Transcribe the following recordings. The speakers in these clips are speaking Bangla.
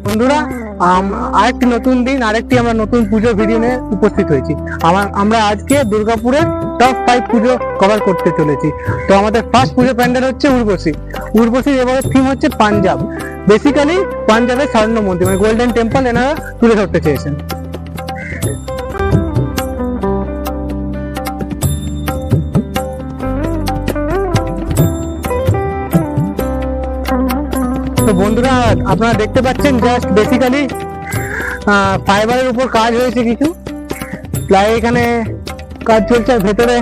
বন্ধুরা, আরেকটি নতুন দিন, আরেকটি আমরা নতুন পুজো ভিডিও নিয়ে উপস্থিত হয়েছি। আমরা আজকে দুর্গাপুরের টপ 5 পুজো কভার করতে চলেছি। তো আমাদের ফার্স্ট পুজো প্যান্ডেল হচ্ছে উর্বশী। উর্বশীর এবারের থিম হচ্ছে পাঞ্জাব। বেসিক্যালি পাঞ্জাবের স্বর্ণ মন্দির মানে গোল্ডেন টেম্পল এনারা তুলে ধরতে চেয়েছেন। তো বন্ধুরা, আপনারা দেখতে পাচ্ছেন জাস্ট বেসিক্যালি ফাইবারের উপর কাজ হয়েছে, কিছু প্লাই এখানে কাজ চলছে, আর ভেতরে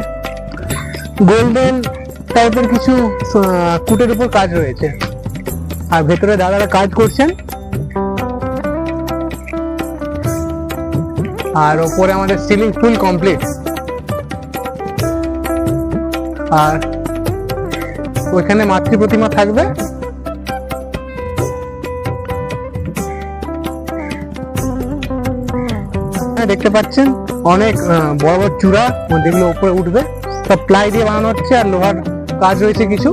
গোল্ডেন টাইপের কিছু কুটের উপর কাজ রয়েছে, আর ভেতরে দাদারা কাজ করছেন। আর ওপরে আমাদের সিলিং ফুল কমপ্লিট, আর ওইখানে মাতৃ প্রতিমা থাকবে। দেখতে পাচ্ছেন অনেক বড় বড় চূড়া, যেগুলো উপরে উঠবে, সব প্লাই দিয়ে বানানো হচ্ছে, আর লোহার কাজ রয়েছে কিছু।